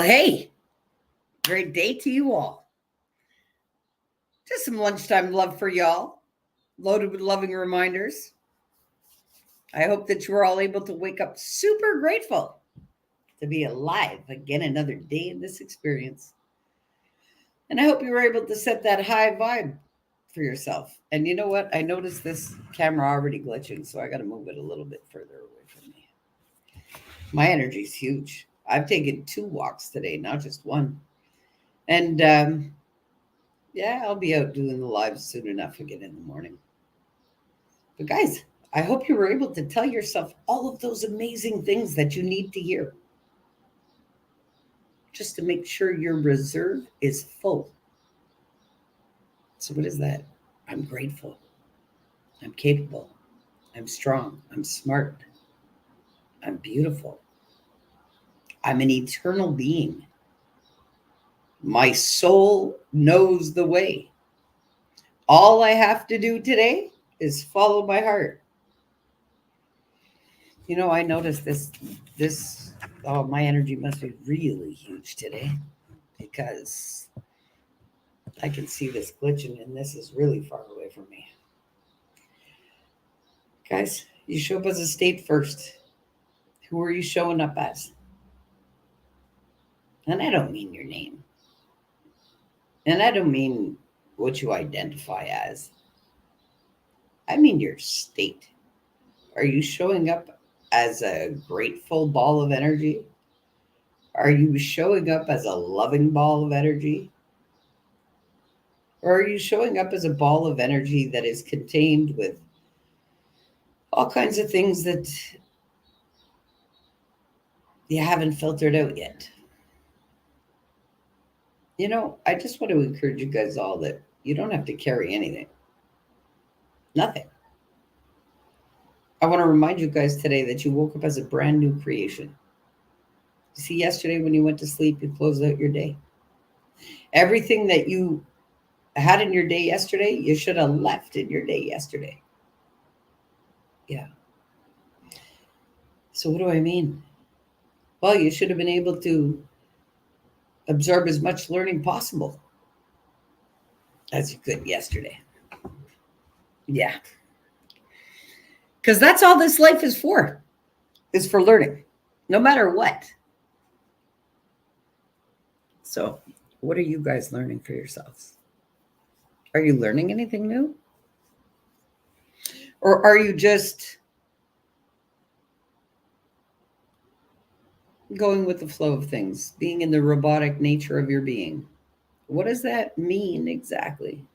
Well, hey, great day to you all. Just some lunchtime love for y'all, loaded with loving reminders. I hope that you are all able to wake up super grateful to be alive again another day in this experience. And I hope you were able to set that high vibe for yourself. And you know what? I noticed this camera already glitching, so I got to move it a little bit further away from me. My energy is huge. I've taken 2 walks today, not just one. And yeah, I'll be out doing the lives soon enough again in the morning. But guys, I hope you were able to tell yourself all of those amazing things that you need to hear, just to make sure your reserve is full. So what is that? I'm grateful. I'm capable. I'm strong. I'm smart. I'm beautiful. I'm an eternal being. My soul knows the way. All I have to do today is follow my heart. You know, I noticed this oh, my energy must be really huge today because I can see this glitching and this is really far away from me. Guys, you show up as a state first. Who are you showing up as? And I don't mean your name. And I don't mean what you identify as. I mean your state. Are you showing up as a grateful ball of energy? Are you showing up as a loving ball of energy? Or are you showing up as a ball of energy that is contained with all kinds of things that you haven't filtered out yet? You know, I just want to encourage you guys all that you don't have to carry anything. Nothing. I want to remind you guys today that you woke up as a brand new creation. You see, yesterday when you went to sleep, you closed out your day. Everything that you had in your day yesterday, you should have left in your day yesterday. Yeah. So what do I mean? Well, you should have been able to absorb as much learning possible as you could yesterday. Yeah. Because that's all this life is for learning, no matter what. So what are you guys learning for yourselves? Are you learning anything new? Or are you just going with the flow of things, being in the robotic nature of your being? What does that mean exactly?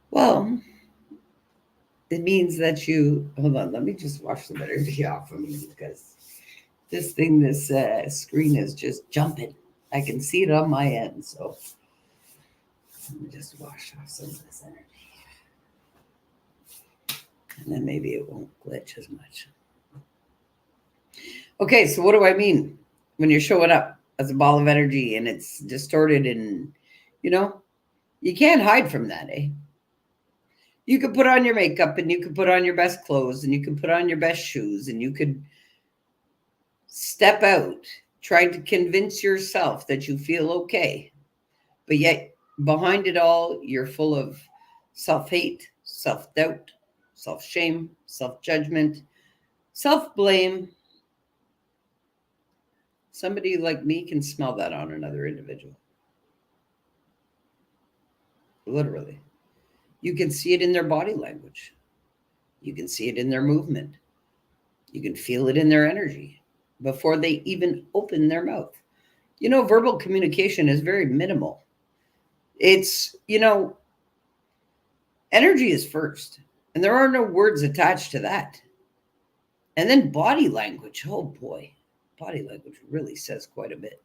Well, it means that hold on, let me just wash the battery off of me because this screen is just jumping. I can see it on my end, so let me just wash off some of this energy. And then maybe it won't glitch as much. Okay, so what do I mean when you're showing up as a ball of energy and it's distorted and, you can't hide from that, eh? You could put on your makeup and you could put on your best clothes and you could put on your best shoes and you could step out trying to convince yourself that you feel okay. But yet behind it all, you're full of self-hate, self-doubt, self-shame, self-judgment, self-blame. Somebody like me can smell that on another individual. Literally. You can see it in their body language. You can see it in their movement. You can feel it in their energy before they even open their mouth. Verbal communication is very minimal. It's, energy is first, and there are no words attached to that. And then body language. Oh boy, body language really says quite a bit.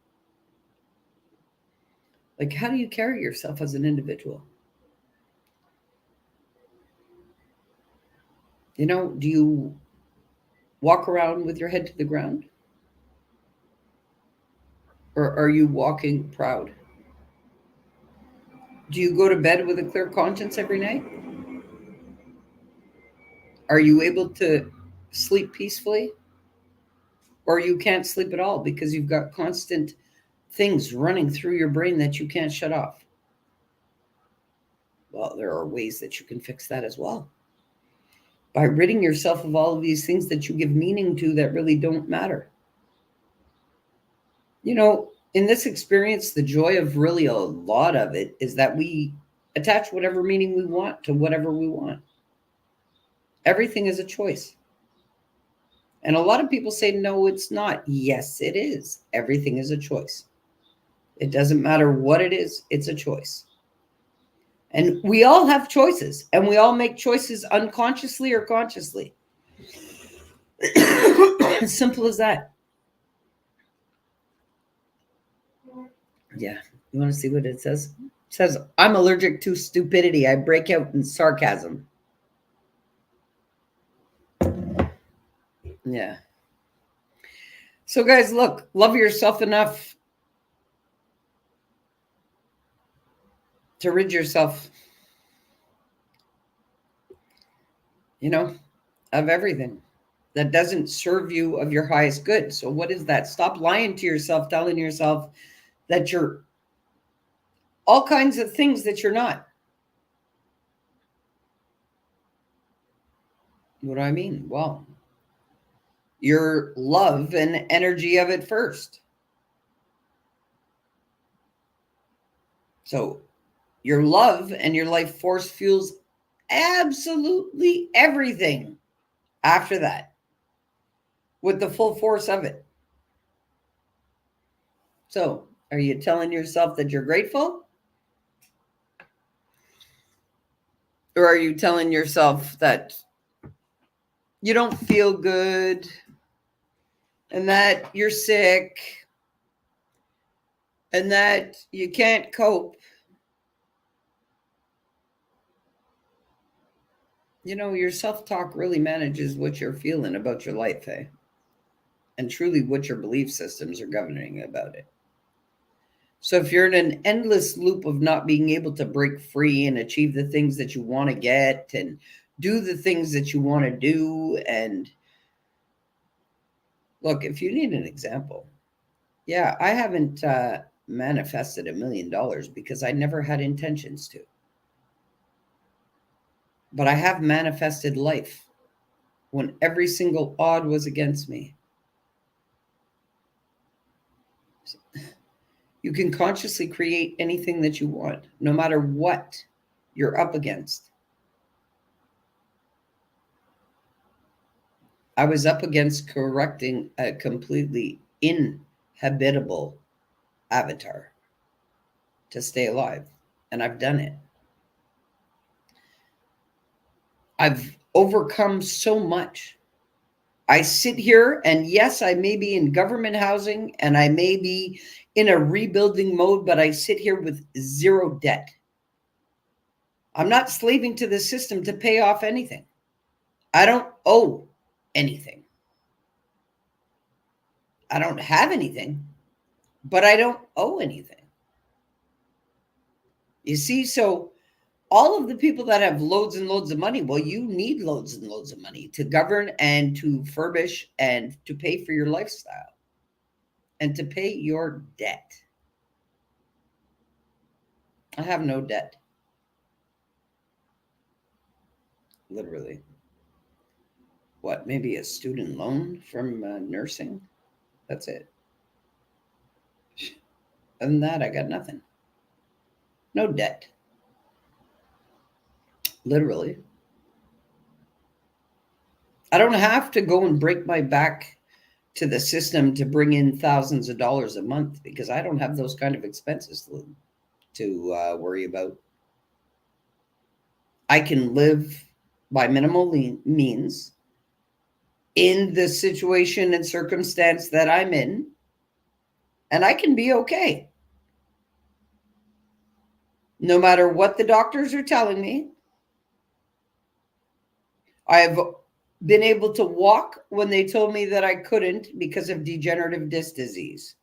Like, how do you carry yourself as an individual? Do you walk around with your head to the ground? Or are you walking proud? Do you go to bed with a clear conscience every night? Are you able to sleep peacefully? or you can't sleep at all because you've got constant things running through your brain that you can't shut off. Well, there are ways that you can fix that as well. By ridding yourself of all of these things that you give meaning to that really don't matter. You know, in this experience, the joy of really a lot of it is that we attach whatever meaning we want to whatever we want. Everything is a choice. And a lot of people say, no, it's not. Yes, it is. Everything is a choice. It doesn't matter what it is, it's a choice. And we all have choices, and we all make choices unconsciously or consciously. Simple as that. Yeah. You want to see what it says? It says, I'm allergic to stupidity. I break out in sarcasm. Yeah. So, guys, look, love yourself enough to rid yourself, of everything that doesn't serve you of your highest good. So, what is that? Stop lying to yourself, telling yourself that you're all kinds of things that you're not. What do I mean? Well, your love and energy of it first. So your love and your life force fuels absolutely everything after that with the full force of it. So are you telling yourself that you're grateful? Or are you telling yourself that you don't feel good and that you're sick and that you can't cope? Your self-talk really manages what you're feeling about your life, eh? And truly what your belief systems are governing about it. So if you're in an endless loop of not being able to break free and achieve the things that you want to get and do the things that you want to do, and look, if you need an example, yeah, I haven't manifested $1 million because I never had intentions to. But I have manifested life when every single odd was against me. You can consciously create anything that you want, no matter what you're up against. I was up against correcting a completely inhabitable avatar to stay alive, and I've done it. I've overcome so much. I sit here, and yes, I may be in government housing and I may be in a rebuilding mode, but I sit here with zero debt. I'm not slaving to the system to pay off anything. I don't owe anything. I don't have anything, but I don't owe anything. You see, so all of the people that have loads and loads of money, well, you need loads and loads of money to govern and to furbish and to pay for your lifestyle and to pay your debt. I have no debt. Literally. What, maybe a student loan from nursing? That's it. Other than that, I got nothing. No debt. Literally. I don't have to go and break my back to the system to bring in thousands of dollars a month because I don't have those kind of expenses to worry about. I can live by minimal means in the situation and circumstance that I'm in, and I can be okay. No matter what the doctors are telling me, I've been able to walk when they told me that I couldn't because of degenerative disc disease.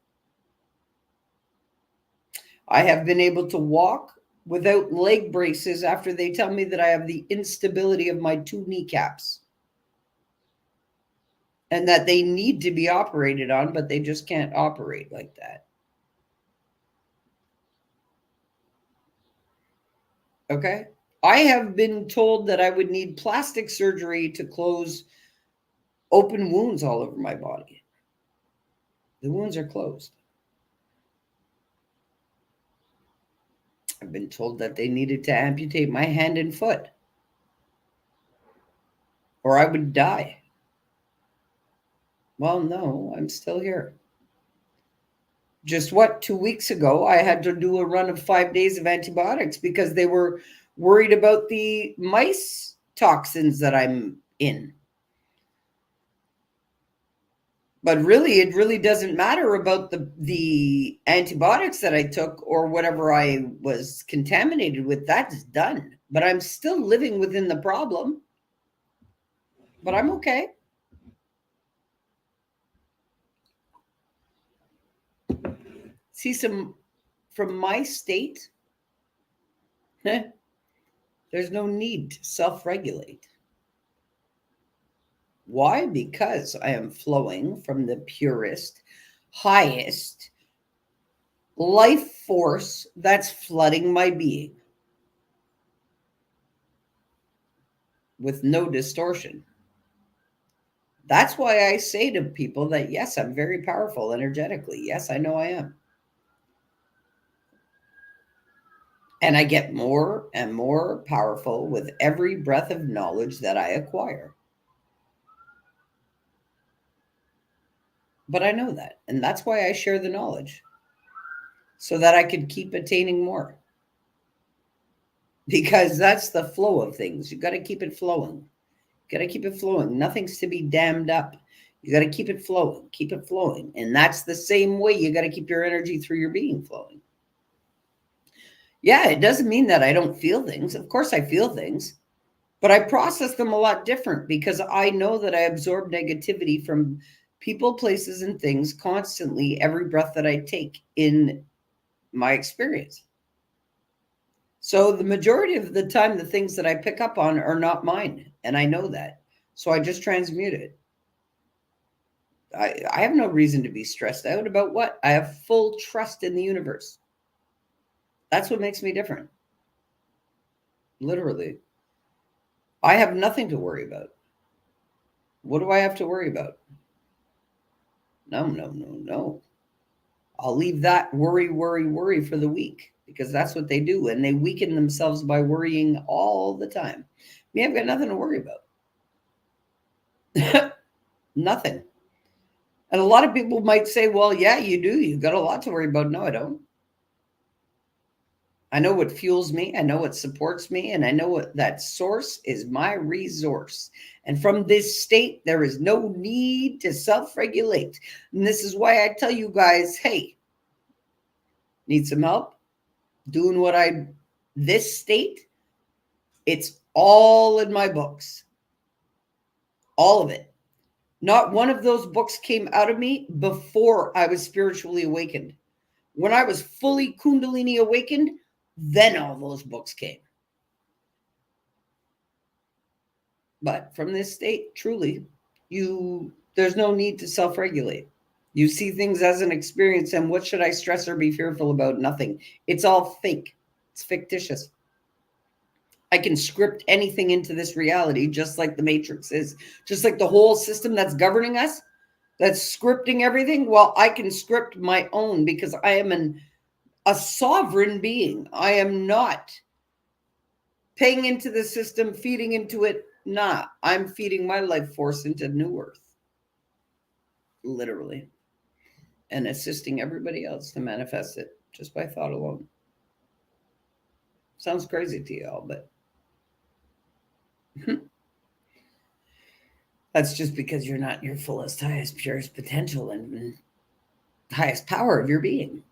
I have been able to walk without leg braces after they tell me that I have the instability of my 2 kneecaps. and that they need to be operated on, but they just can't operate like that. Okay? I have been told that I would need plastic surgery to close open wounds all over my body. The wounds are closed. I've been told that they needed to amputate my hand and foot, or I would die. Well, no, I'm still here. Just 2 weeks ago, I had to do a run of 5 days of antibiotics because they were worried about the mice toxins that I'm in. But really, it really doesn't matter about the antibiotics that I took or whatever I was contaminated with. That's done. But I'm still living within the problem. But I'm okay. See, some from my state, there's no need to self-regulate. Why? Because I am flowing from the purest, highest life force that's flooding my being with no distortion. That's why I say to people that, yes, I'm very powerful energetically. Yes, I know I am. And I get more and more powerful with every breath of knowledge that I acquire. But I know that. And that's why I share the knowledge, so that I could keep attaining more. Because that's the flow of things. You got to keep it flowing. You got to keep it flowing. Nothing's to be dammed up. You got to keep it flowing. Keep it flowing. And that's the same way you got to keep your energy through your being flowing. Yeah, it doesn't mean that I don't feel things. Of course I feel things. But I process them a lot different because I know that I absorb negativity from people, places, and things constantly every breath that I take in my experience. So the majority of the time, the things that I pick up on are not mine. And I know that. So I just transmute it. I have no reason to be stressed out about what. I have full trust in the universe. That's what makes me different. Literally. I have nothing to worry about. What do I have to worry about? No. I'll leave that worry for the weak, because that's what they do. And they weaken themselves by worrying all the time. Me, I've got nothing to worry about. Nothing. And a lot of people might say, well, yeah, you do. You've got a lot to worry about. No, I don't. I know what fuels me. I know what supports me. And I know what that source is, my resource. And from this state, there is no need to self-regulate. And this is why I tell you guys, hey, need some help doing this state? It's all in my books. All of it. Not one of those books came out of me before I was spiritually awakened. When I was fully Kundalini awakened, then all those books came. But from this state, truly, there's no need to self-regulate. You see things as an experience, and what should I stress or be fearful about? Nothing. It's all fake. It's fictitious. I can script anything into this reality, just like the Matrix is, just like the whole system that's governing us, that's scripting everything. Well, I can script my own because I am a sovereign being. I am not paying into the system, feeding into it. Nah, I'm feeding my life force into New Earth, literally, and assisting everybody else to manifest it just by thought alone. Sounds crazy to y'all, but that's just because you're not your fullest, highest, purest potential and highest power of your being.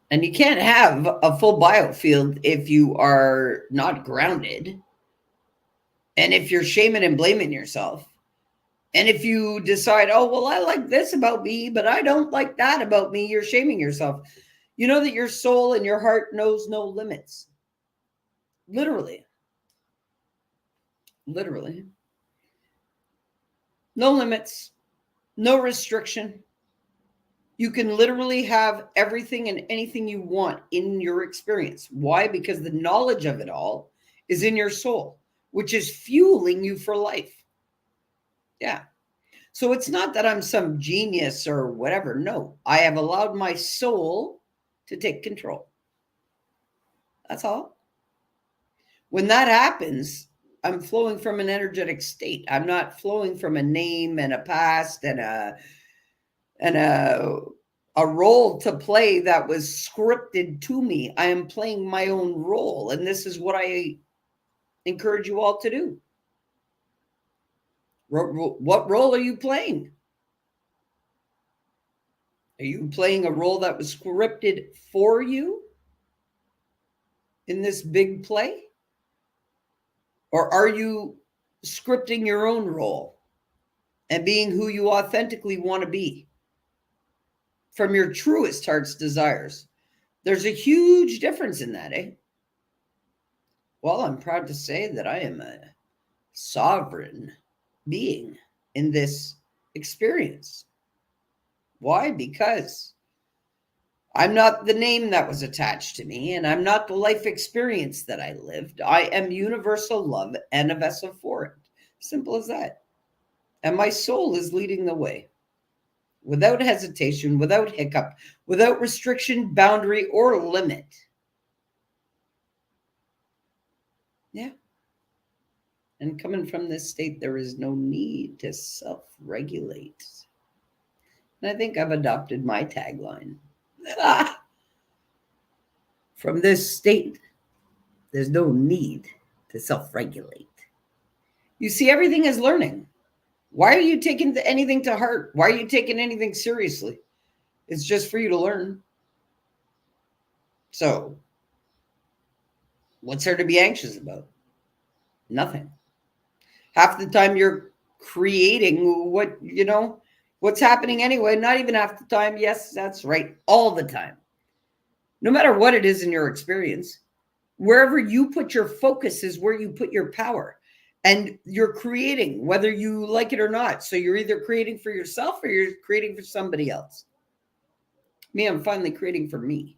And you can't have a full biofield if you are not grounded. And if you're shaming and blaming yourself. And if you decide, oh, well, I like this about me, but I don't like that about me, you're shaming yourself. You know that your soul and your heart knows no limits. Literally. Literally. No limits. no restriction. You can literally have everything and anything you want in your experience. Why? Because the knowledge of it all is in your soul, which is fueling you for life. Yeah. So it's not that I'm some genius or whatever. No, I have allowed my soul to take control. That's all. When that happens, I'm flowing from an energetic state. I'm not flowing from a name and a past and a role to play that was scripted to me. I am playing my own role, and this is what I encourage you all to do. What role are you playing? Are you playing a role that was scripted for you in this big play? Or are you scripting your own role and being who you authentically want to be from your truest heart's desires? There's a huge difference in that, eh? Well, I'm proud to say that I am a sovereign being in this experience. Why? Because I'm not the name that was attached to me, and I'm not the life experience that I lived. I am universal love and a vessel for it. Simple as that. And my soul is leading the way without hesitation, without hiccup, without restriction, boundary, or limit. Yeah. And coming from this state, there is no need to self-regulate. And I think I've adopted my tagline. From this state, there's no need to self-regulate. You see, everything is learning. Why are you taking anything to heart? Why are you taking anything seriously? It's just for you to learn. So, what's there to be anxious about? Nothing. Half the time you're creating what's happening anyway. Not even half the time. Yes, that's right. All the time. No matter what it is in your experience, wherever you put your focus is where you put your power. And you're creating, whether you like it or not. So you're either creating for yourself or you're creating for somebody else. Me, I'm finally creating for me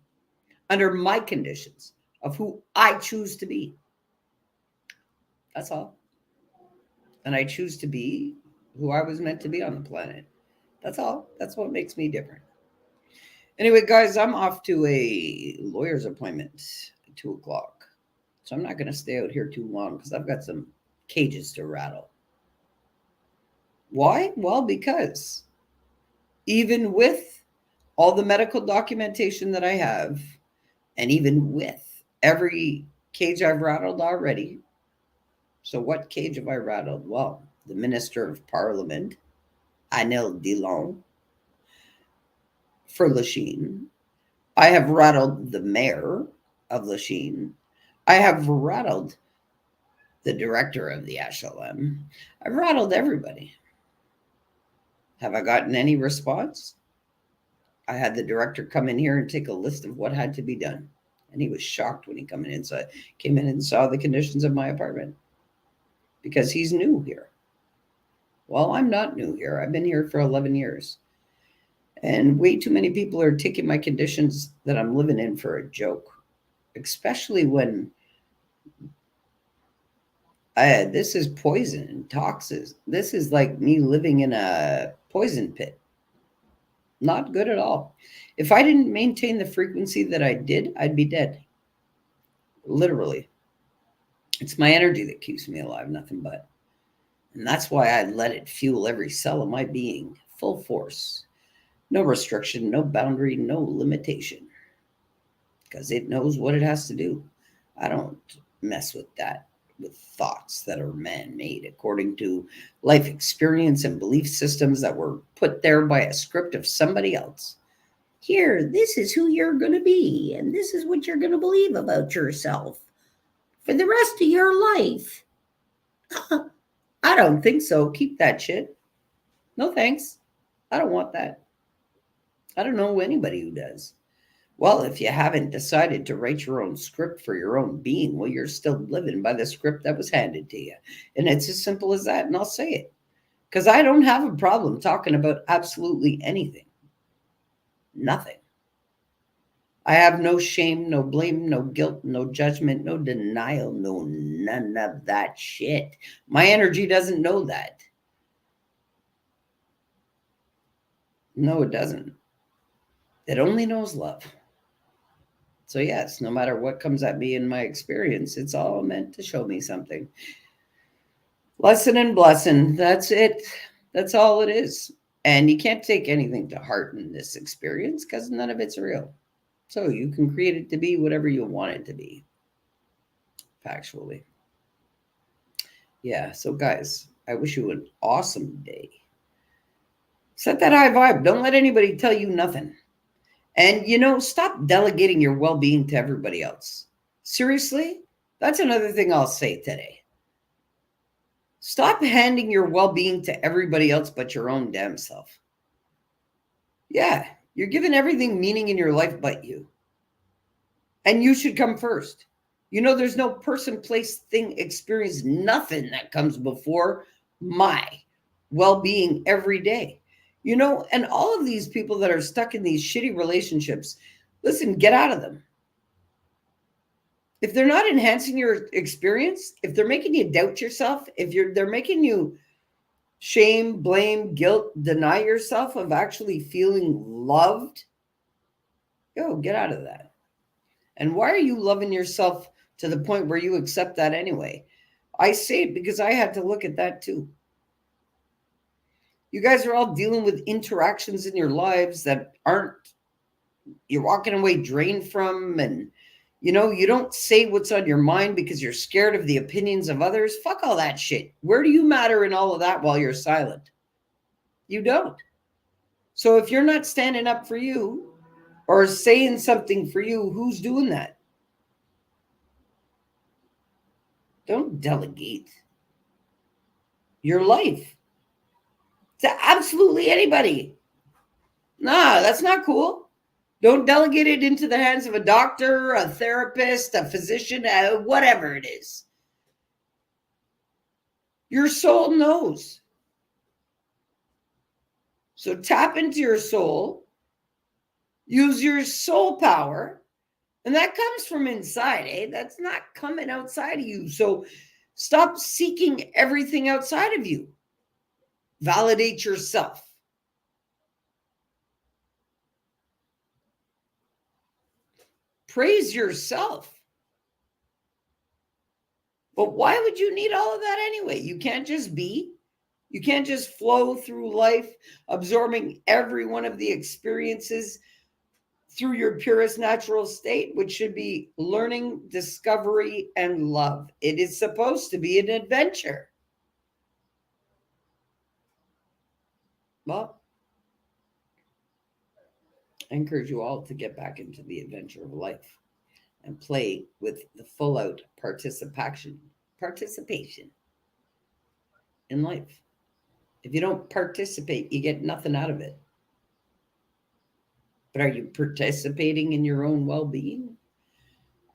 under my conditions of who I choose to be. That's all. And I choose to be who I was meant to be on the planet. That's all. That's what makes me different. Anyway, guys, I'm off to a lawyer's appointment at 2:00. So I'm not going to stay out here too long because I've got some cages to rattle. Why? Well, because even with all the medical documentation that I have, and even with every cage I've rattled already. So what cage have I rattled? Well, the Minister of Parliament, Anil Dillon, for Lachine. I have rattled the mayor of Lachine. I have rattled the director of the F.L.O.W. I've rattled everybody. Have I gotten any response? I had the director come in here and take a list of what had to be done. And he was shocked when he came in and saw the conditions of my apartment because he's new here. Well, I'm not new here. I've been here for 11 years. And way too many people are taking my conditions that I'm living in for a joke, especially when this is poison and toxins. This is like me living in a poison pit. Not good at all. If I didn't maintain the frequency that I did, I'd be dead. Literally. It's my energy that keeps me alive, nothing but. And that's why I let it fuel every cell of my being, full force. No restriction, no boundary, no limitation. Because it knows what it has to do. I don't mess with that, with thoughts that are man-made according to life experience and belief systems that were put there by a script of somebody else. Here, this is who you're going to be, and this is what you're going to believe about yourself for the rest of your life. I don't think so. Keep that shit. No thanks. I don't want that. I don't know anybody who does. Well, if you haven't decided to write your own script for your own being, well, you're still living by the script that was handed to you. And it's as simple as that. And I'll say it Because I don't have a problem talking about absolutely anything. Nothing. I have no shame, no blame, no guilt, no judgment, no denial, no none of that shit. My energy doesn't know that. No, it doesn't. It only knows love. So, yes, no matter what comes at me in my experience, it's all meant to show me something. Lesson and blessing. That's it. That's all it is. And you can't take anything to heart in this experience because none of it's real. So you can create it to be whatever you want it to be, factually. Yeah. So, guys, I wish you an awesome day. Set that high vibe. Don't let anybody tell you nothing. And, stop delegating your well being to everybody else. Seriously? That's another thing I'll say today. Stop handing your well being to everybody else but your own damn self. Yeah, you're giving everything meaning in your life but you. And you should come first. There's no person, place, thing, experience, nothing that comes before my well being every day. And all of these people that are stuck in these shitty relationships, listen, get out of them. If they're not enhancing your experience, if they're making you doubt yourself, they're making you shame, blame, guilt, deny yourself of actually feeling loved, get out of that. And why are you loving yourself to the point where you accept that anyway? I say it because I had to look at that too. You guys are all dealing with interactions in your lives that you're walking away drained from, and you don't say what's on your mind because you're scared of the opinions of others. Fuck all that shit. Where do you matter in all of that while you're silent? You don't. So if you're not standing up for you or saying something for you, who's doing that? Don't delegate your life to absolutely anybody. Nah, that's not cool. Don't delegate it into the hands of a doctor, a therapist, a physician, whatever it is. Your soul knows. So tap into your soul, use your soul power, and that comes from inside, eh? That's not coming outside of you. So stop seeking everything outside of you. Validate yourself. Praise yourself. But why would you need all of that anyway? You can't just be. You can't just flow through life, absorbing every one of the experiences through your purest natural state, which should be learning, discovery, and love. It is supposed to be an adventure. Well, I encourage you all to get back into the adventure of life and play with the full out participation in life. If you don't participate, you get nothing out of it. But are you participating in your own well-being?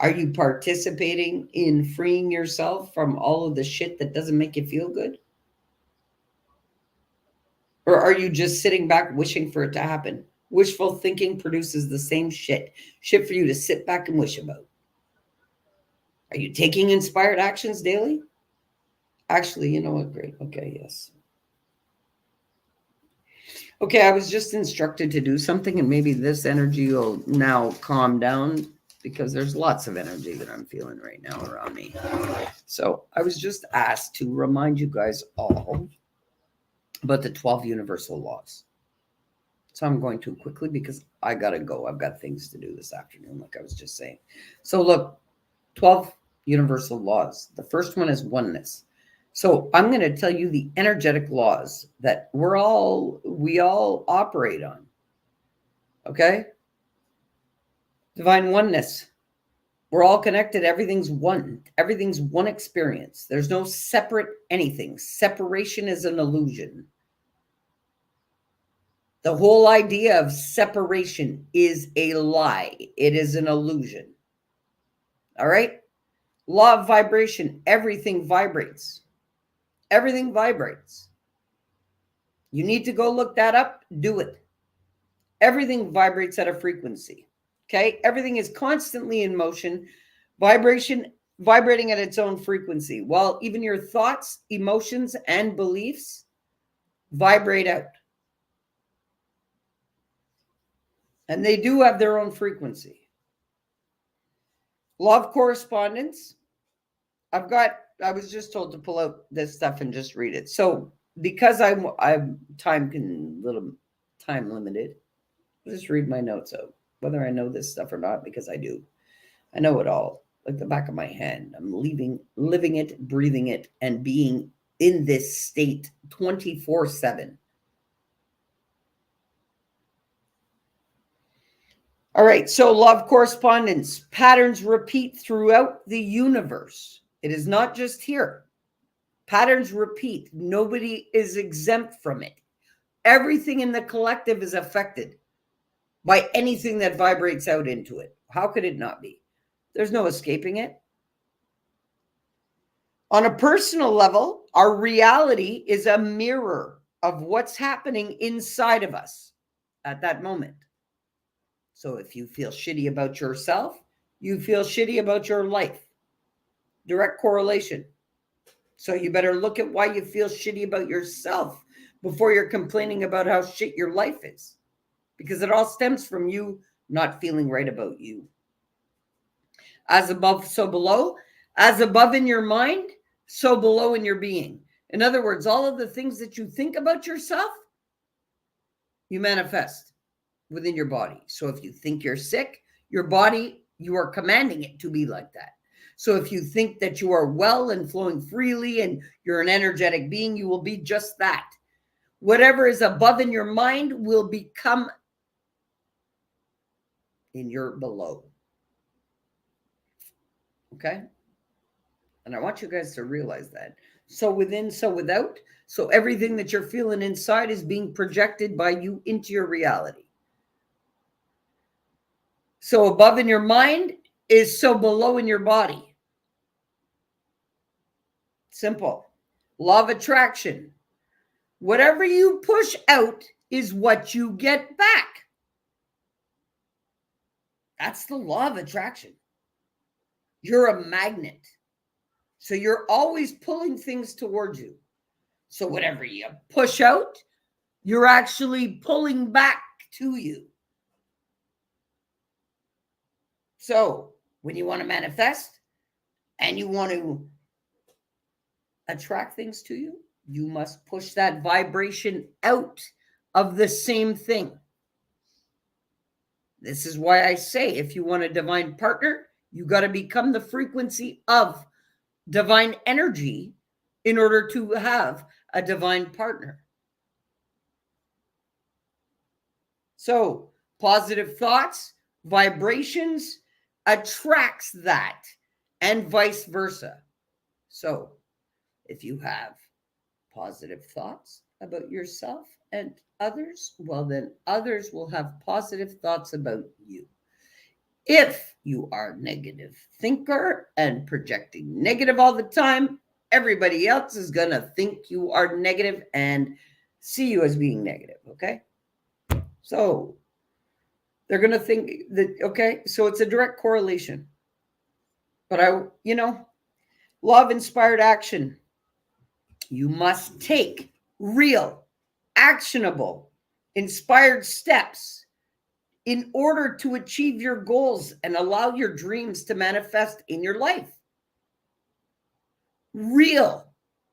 Are you participating in freeing yourself from all of the shit that doesn't make you feel good? Or are you just sitting back wishing for it to happen? Wishful thinking produces the same shit for you to sit back and wish about. Are you taking inspired actions daily? Actually, you know what? Great. Okay, yes. Okay, I was just instructed to do something, and maybe this energy will now calm down because there's lots of energy that I'm feeling right now around me. So I was just asked to remind you guys all about the 12 universal laws. So I'm going to quickly because I got to go. I've got things to do this afternoon, like I was just saying. So look, 12 universal laws. The first one is oneness. So I'm going to tell you the energetic laws that we all operate on. Okay? Divine oneness. We're all connected. Everything's one. Everything's one experience. There's no separate anything. Separation is an illusion. The whole idea of separation is a lie. It is an illusion. All right? Law of vibration. Everything vibrates. Everything vibrates. You need to go look that up. Do it. Everything vibrates at a frequency. Okay? Everything is constantly in motion, vibrating at its own frequency. While even your thoughts, emotions, and beliefs vibrate out. And they do have their own frequency. Law of correspondence. I was just told to pull out this stuff and just read it. So because I'm time limited, I'll just read my notes out, whether I know this stuff or not, because I do. I know it all, like the back of my hand. I'm living it, breathing it, and being in this state 24/7. All right, so law of correspondence. Patterns repeat throughout the universe. It is not just here. Patterns repeat. Nobody is exempt from it. Everything in the collective is affected by anything that vibrates out into it. How could it not be? There's no escaping it. On a personal level, our reality is a mirror of what's happening inside of us at that moment. So if you feel shitty about yourself, you feel shitty about your life. Direct correlation. So you better look at why you feel shitty about yourself before you're complaining about how shit your life is. Because it all stems from you not feeling right about you. As above, so below. As above in your mind, so below in your being. In other words, all of the things that you think about yourself, you manifest within your body. So if you think you're sick, your body, you are commanding it to be like that. So if you think that you are well and flowing freely and you're an energetic being, you will be just that. Whatever is above in your mind will become in your below. Okay? And I want you guys to realize that. So within, so without. So everything that you're feeling inside is being projected by you into your reality. So above in your mind is so below in your body. Simple. Law of attraction. Whatever you push out is what you get back. That's the law of attraction. You're a magnet. So you're always pulling things towards you. So whatever you push out, you're actually pulling back to you. So when you want to manifest and you want to attract things to you, you must push that vibration out of the same thing. This is why I say, if you want a divine partner, you got to become the frequency of divine energy in order to have a divine partner. So positive thoughts, vibrations attracts that, and vice versa. So if you have positive thoughts about yourself and others, well, then others will have positive thoughts about you. If you are a negative thinker and projecting negative all the time, everybody else is going to think you are negative and see you as being negative. Okay. So they're going to think that, okay. So it's a direct correlation. But law of inspired action. You must take real, actionable, inspired steps in order to achieve your goals and allow your dreams to manifest in your life. Real,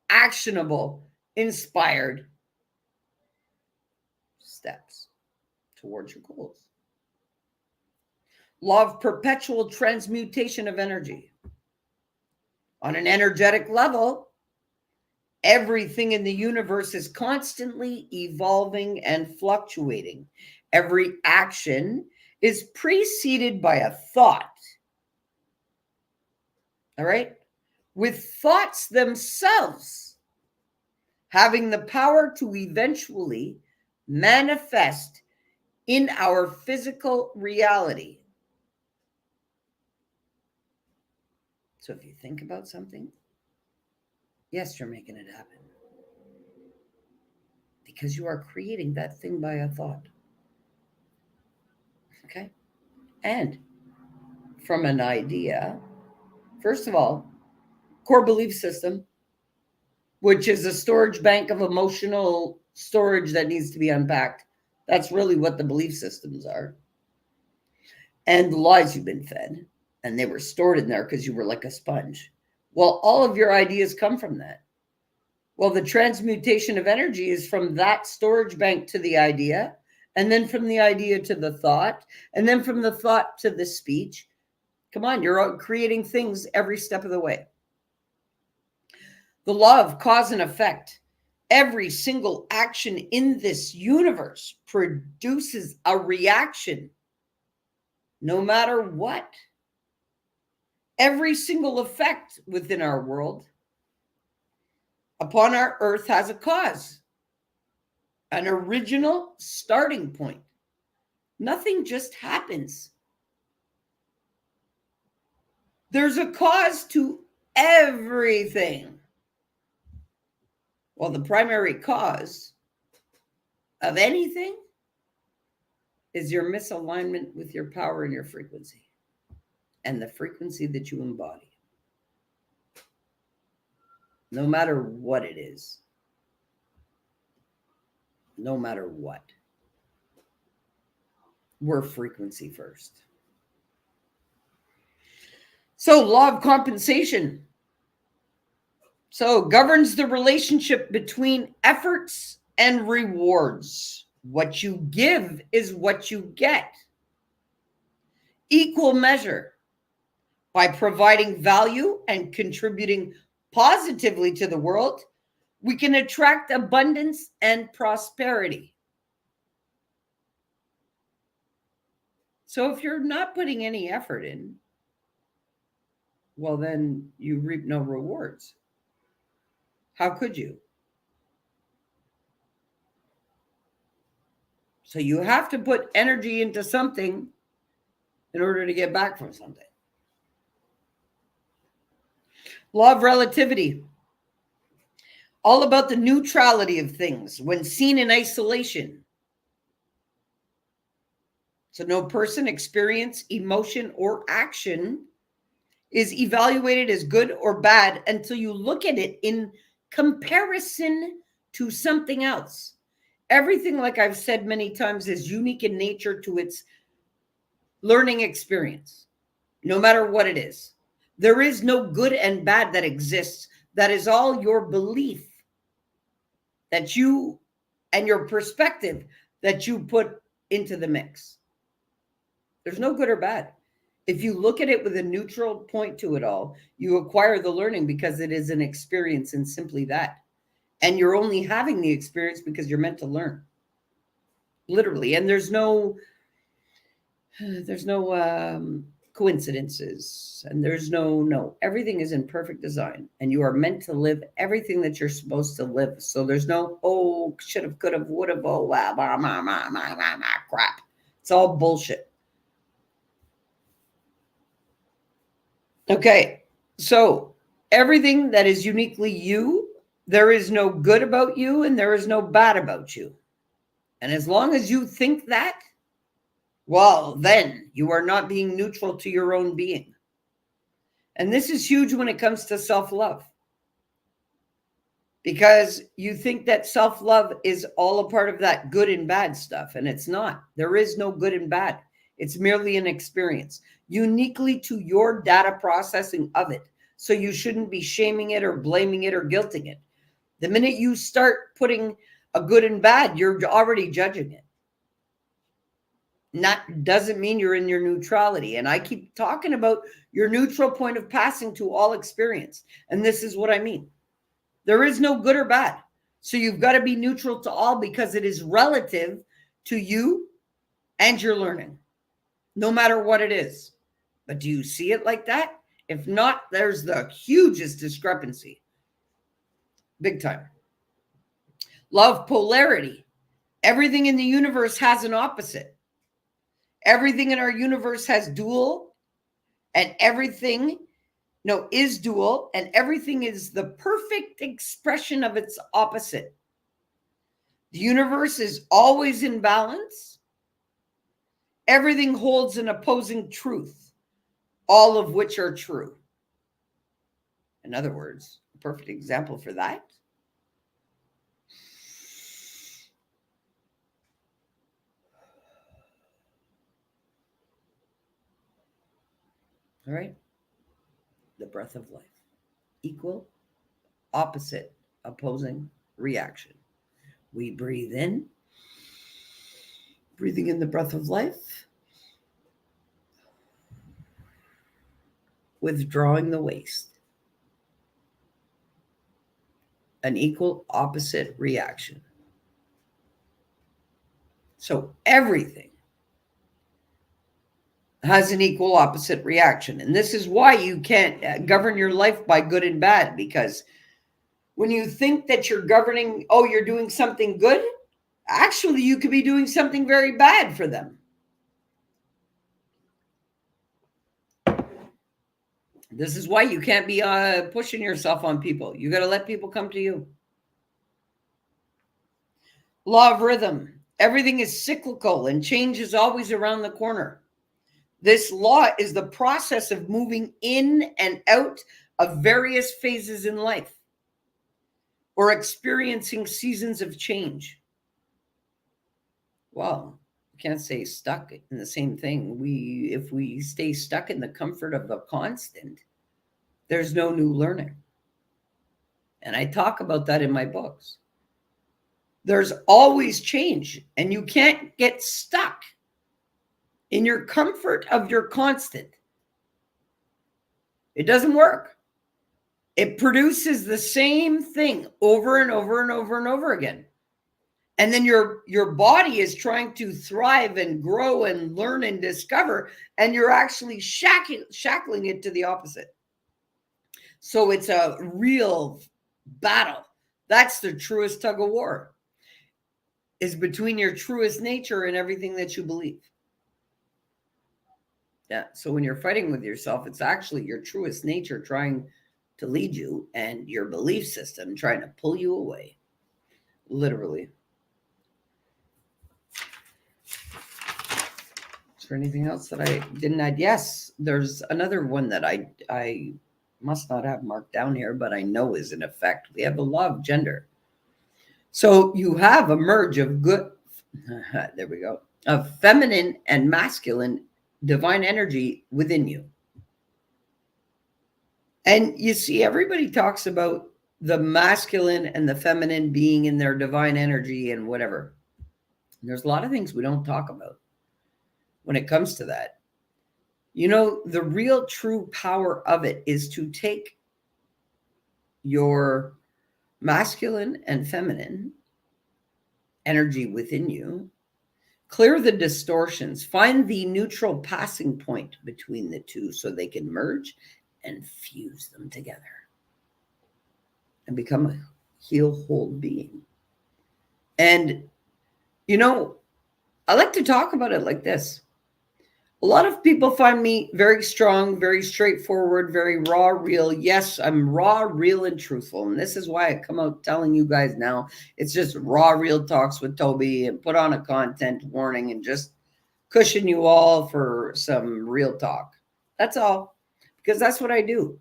actionable, inspired steps towards your goals. Law of perpetual transmutation of energy. On an energetic level, everything in the universe is constantly evolving and fluctuating. Every action is preceded by a thought. All right? With thoughts themselves having the power to eventually manifest in our physical reality. So if you think about something, yes, you're making it happen. because you are creating that thing by a thought. Okay? And from an idea, first of all, core belief system, which is a storage bank of emotional storage that needs to be unpacked. That's really what the belief systems are. And the lies you've been fed, and they were stored in there because you were like a sponge. Well, all of your ideas come from that. Well, the transmutation of energy is from that storage bank to the idea, and then from the idea to the thought, and then from the thought to the speech. Come on, you're creating things every step of the way. The law of cause and effect. Every single action in this universe produces a reaction, no matter what. Every single effect within our world upon our earth has a cause, an original starting point. Nothing just happens. There's a cause to everything. Well, the primary cause of anything is your misalignment with your power and your frequency, and the frequency that you embody. No matter what it is. No matter what. We're frequency first. So, law of compensation. So, governs the relationship between efforts and rewards. What you give is what you get. Equal measure. By providing value and contributing positively to the world, we can attract abundance and prosperity. So if you're not putting any effort in, well, then you reap no rewards. How could you? So you have to put energy into something in order to get back from something. Law of relativity. All about the neutrality of things when seen in isolation. So no person, experience, emotion, or action is evaluated as good or bad until you look at it in comparison to something else. Everything, like I've said many times, is unique in nature to its learning experience, no matter what it is. There is no good and bad that exists. That is all your belief that you and your perspective that you put into the mix. There's no good or bad. If you look at it with a neutral point to it all, you acquire the learning because it is an experience and simply that. And you're only having the experience because you're meant to learn. Literally. And there's no coincidences, and there's no. Everything is in perfect design, and you are meant to live everything that you're supposed to live. So there's no, should have, could have, would have, crap. It's all bullshit. Okay, so everything that is uniquely you, there is no good about you and there is no bad about you. And as long as you think that, well, then you are not being neutral to your own being. And this is huge when it comes to self-love. Because you think that self-love is all a part of that good and bad stuff, and it's not. There is no good and bad. It's merely an experience, uniquely to your data processing of it. So you shouldn't be shaming it or blaming it or guilting it. The minute you start putting a good and bad, you're already judging it. And that doesn't mean you're in your neutrality. And I keep talking about your neutral point of passing to all experience. And this is what I mean. There is no good or bad. So you've got to be neutral to all because it is relative to you and your learning, no matter what it is. But do you see it like that? If not, there's the hugest discrepancy. Big time. Love polarity. Everything in the universe has an opposite. Everything in our universe has dual, and everything is dual, and everything is the perfect expression of its opposite. The universe is always in balance. Everything holds an opposing truth, all of which are true. In other words, a perfect example for that. All right. The breath of life. Equal, opposite, opposing reaction. We breathe in, breathing in the breath of life, withdrawing the waste. An equal, opposite reaction. So everything has an equal, opposite reaction. And this is why you can't govern your life by good and bad, because when you think that you're governing, oh, you're doing something good, actually, you could be doing something very bad for them. This is why you can't be pushing yourself on people. You got to let people come to you. Law of rhythm. Everything is cyclical and change is always around the corner. This law is the process of moving in and out of various phases in life or experiencing seasons of change. Well, you can't stay stuck in the same thing. If we stay stuck in the comfort of the constant, there's no new learning. And I talk about that in my books. There's always change, and you can't get stuck in your comfort of your constant. It doesn't work. It produces the same thing over and over and over and over again. And then your body is trying to thrive and grow and learn and discover, and you're actually shackling it to the opposite. So it's a real battle. That's the truest tug of war, is between your truest nature and everything that you believe. Yeah. So when you're fighting with yourself, it's actually your truest nature trying to lead you and your belief system trying to pull you away. Literally. Is there anything else that I didn't add? Yes, there's another one that I must not have marked down here, but I know is in effect. We have the law of gender. So you have a merge of good, there we go, of feminine and masculine divine energy within you. And you see, everybody talks about the masculine and the feminine being in their divine energy and whatever. And there's a lot of things we don't talk about when it comes to that. You know, the real true power of it is to take your masculine and feminine energy within you, clear the distortions, find the neutral passing point between the two so they can merge and fuse them together and become a heal whole being. And, you know, I like to talk about it like this. A lot of people find me very strong, very straightforward, very raw, real. Yes, I'm raw, real, and truthful. And this is why I come out telling you guys now. It's just raw, real talks with Tobi, and put on a content warning and just cushion you all for some real talk. That's all, because that's what I do.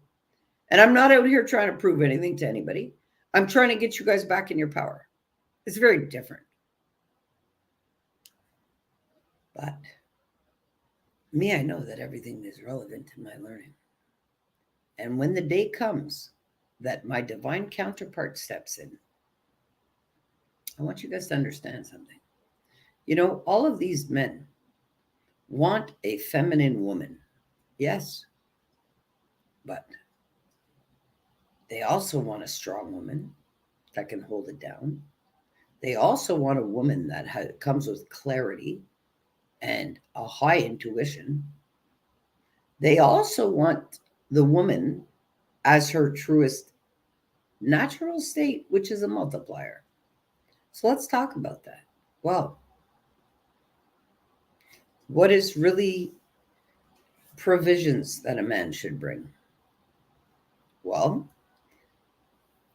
And I'm not out here trying to prove anything to anybody. I'm trying to get you guys back in your power. It's very different. But me, I know that everything is relevant to my learning. And when the day comes that my divine counterpart steps in, I want you guys to understand something. You know, all of these men want a feminine woman. Yes. But they also want a strong woman that can hold it down. They also want a woman that comes with clarity and a high intuition. They also want the woman as her truest natural state, which is a multiplier. So let's talk about that. Well, what is really provisions that a man should bring? Well,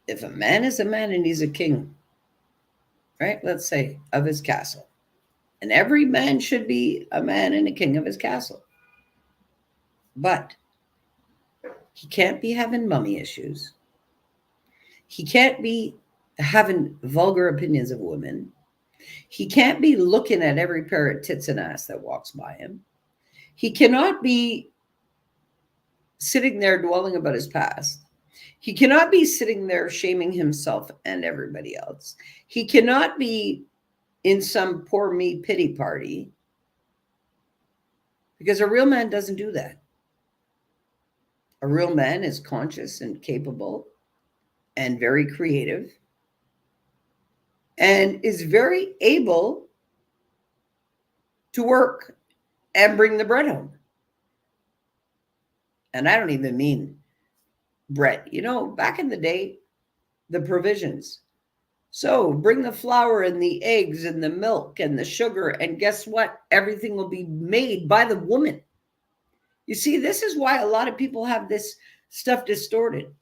if a man is a man and he's a king, right? Let's say of his castle. And every man should be a man and a king of his castle. But he can't be having mummy issues. He can't be having vulgar opinions of women. He can't be looking at every pair of tits and ass that walks by him. He cannot be sitting there dwelling about his past. He cannot be sitting there shaming himself and everybody else. He cannot be in some poor me pity party, because a real man doesn't do that. A real man is conscious and capable and very creative and is very able to work and bring the bread home. And I don't even mean bread. You know, back in the day, the provisions. So bring the flour and the eggs and the milk and the sugar, and guess what? Everything will be made by the woman. You see, this is why a lot of people have this stuff distorted.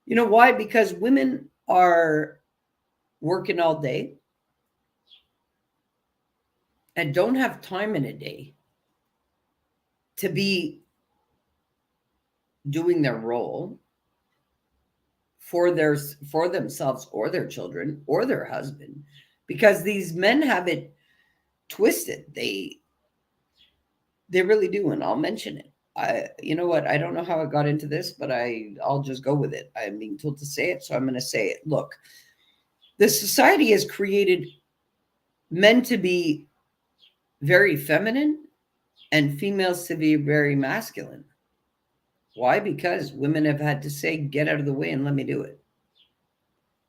You know why? Because women are working all day and don't have time in a day to be doing their role for themselves or their children or their husband, because these men have it twisted. They really do, and I'll mention it. You know what? I don't know how I got into this, but I'll just go with it. I'm being told to say it, so I'm going to say it. Look, the society has created men to be very feminine and females to be very masculine. Why? Because women have had to say, get out of the way and let me do it.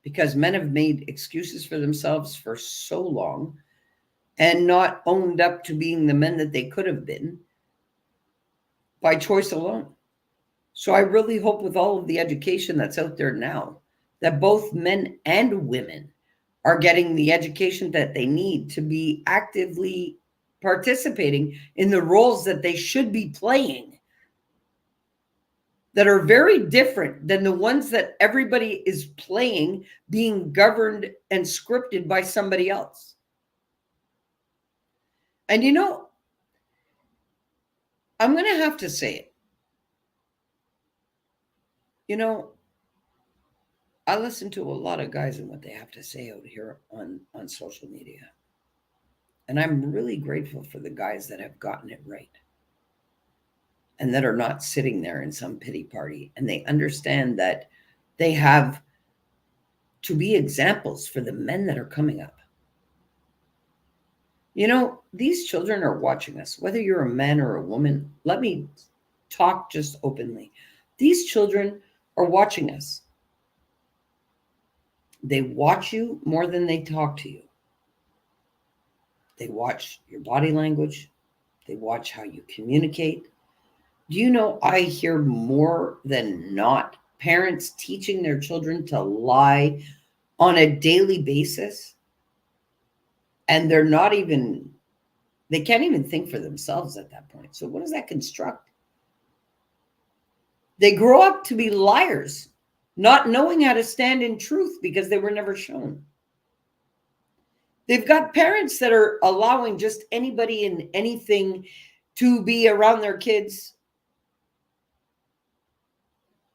Because men have made excuses for themselves for so long and not owned up to being the men that they could have been by choice alone. So I really hope, with all of the education that's out there now, that both men and women are getting the education that they need to be actively participating in the roles that they should be playing, that are very different than the ones that everybody is playing, being governed and scripted by somebody else. And you know, I'm going to have to say it. You know, I listen to a lot of guys and what they have to say out here on social media. And I'm really grateful for the guys that have gotten it right and that are not sitting there in some pity party. And they understand that they have to be examples for the men that are coming up. You know, these children are watching us, whether you're a man or a woman. Let me talk just openly. These children are watching us. They watch you more than they talk to you. They watch your body language. They watch how you communicate. Do you know, I hear more than not parents teaching their children to lie on a daily basis. And they can't even think for themselves at that point. So what does that construct? They grow up to be liars, not knowing how to stand in truth because they were never shown. They've got parents that are allowing just anybody and anything to be around their kids.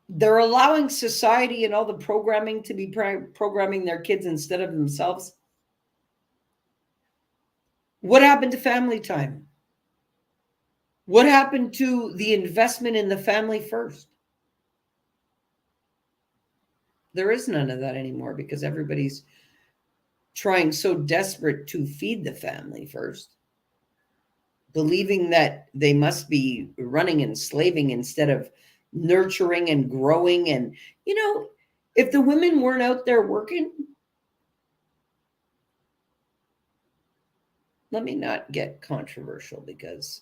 They're allowing society and all the programming to be programming their kids instead of themselves. What happened to family time? What happened to the investment in the family first? There is none of that anymore because everybody's trying so desperate to feed the family first, believing that they must be running and slaving instead of nurturing and growing. And, you know, if the women weren't out there working, let me not get controversial, because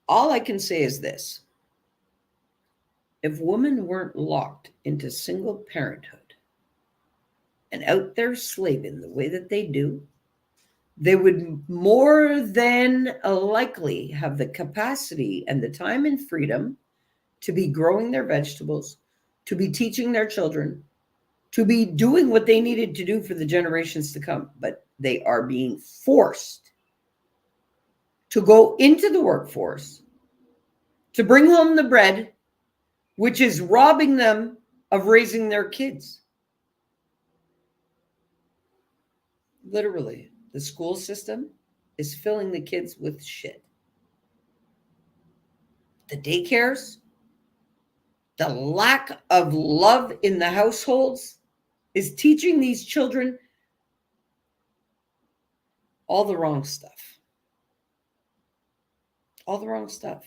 all I can say is this. If women weren't locked into single parenthood and out there slaving the way that they do, they would more than likely have the capacity and the time and freedom to be growing their vegetables, to be teaching their children, to be doing what they needed to do for the generations to come, but they are being forced to go into the workforce to bring home the bread, which is robbing them of raising their kids. Literally, the school system is filling the kids with shit. The daycares, the lack of love in the households is teaching these children all the wrong stuff. All the wrong stuff.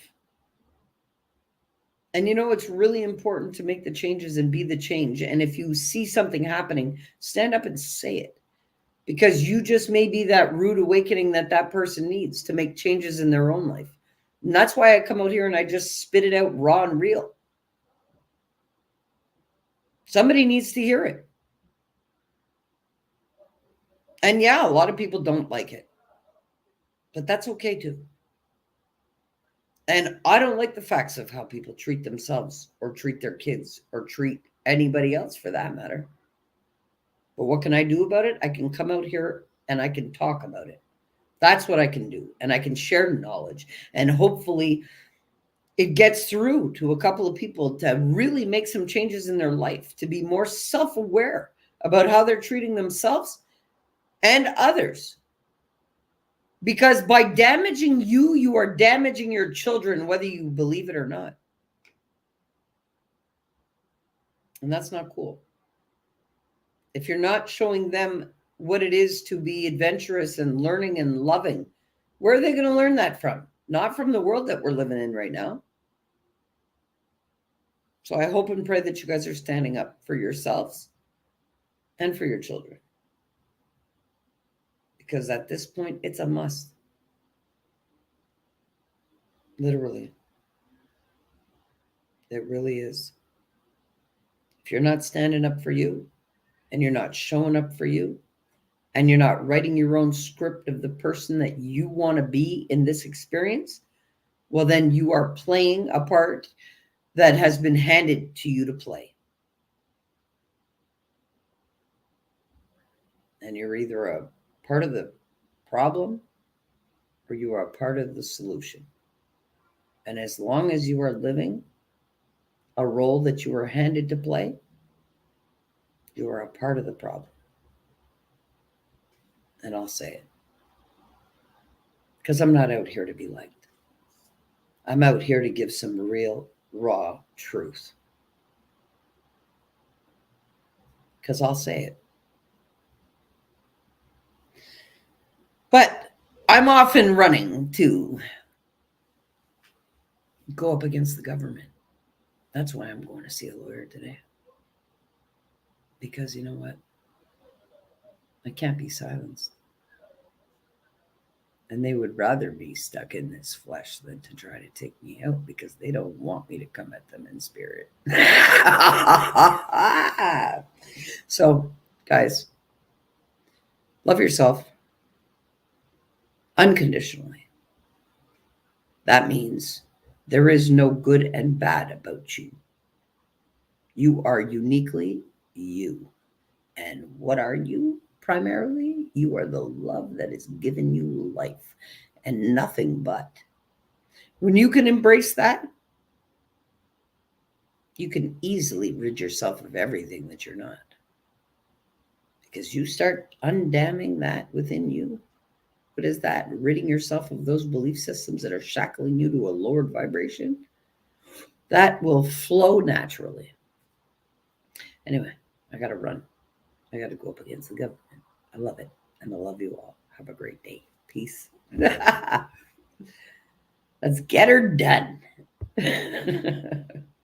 And it's really important to make the changes and be the change. And if you see something happening, stand up and say it. Because you just may be that rude awakening that person needs to make changes in their own life. And that's why I come out here and I just spit it out raw and real. Somebody needs to hear it. And yeah, a lot of people don't like it. But that's okay too. And I don't like the facts of how people treat themselves or treat their kids or treat anybody else for that matter. But what can I do about it? I can come out here and I can talk about it. That's what I can do. And I can share knowledge. And hopefully it gets through to a couple of people to really make some changes in their life, to be more self-aware about how they're treating themselves and others. Because by damaging you, you are damaging your children, whether you believe it or not. And that's not cool. If you're not showing them what it is to be adventurous and learning and loving, where are they going to learn that from? Not from the world that we're living in right now. So I hope and pray that you guys are standing up for yourselves and for your children. Because at this point, it's a must. Literally. It really is. If you're not standing up for you, and you're not showing up for you, and you're not writing your own script of the person that you want to be in this experience, well, then you are playing a part that has been handed to you to play. And you're either a part of the problem or you are a part of the solution. And as long as you are living a role that you are handed to play, you are a part of the problem. And I'll say it. Because I'm not out here to be liked. I'm out here to give some real, raw truth. Because I'll say it. But I'm often running to go up against the government. That's why I'm going to see a lawyer today. Because you know what? I can't be silenced. And they would rather be stuck in this flesh than to try to take me out because they don't want me to come at them in spirit. So, guys, love yourself unconditionally. That means there is no good and bad about you. You are uniquely you. And what are you? Primarily, you are the love that is given you life and nothing but. When you can embrace that, you can easily rid yourself of everything that you're not. Because you start undamming that within you. What is that? Ridding yourself of those belief systems that are shackling you to a lowered vibration? That will flow naturally. Anyway, I got to run. I got to go up against the government. I love it. And I love you all. Have a great day. Peace. Let's get her done.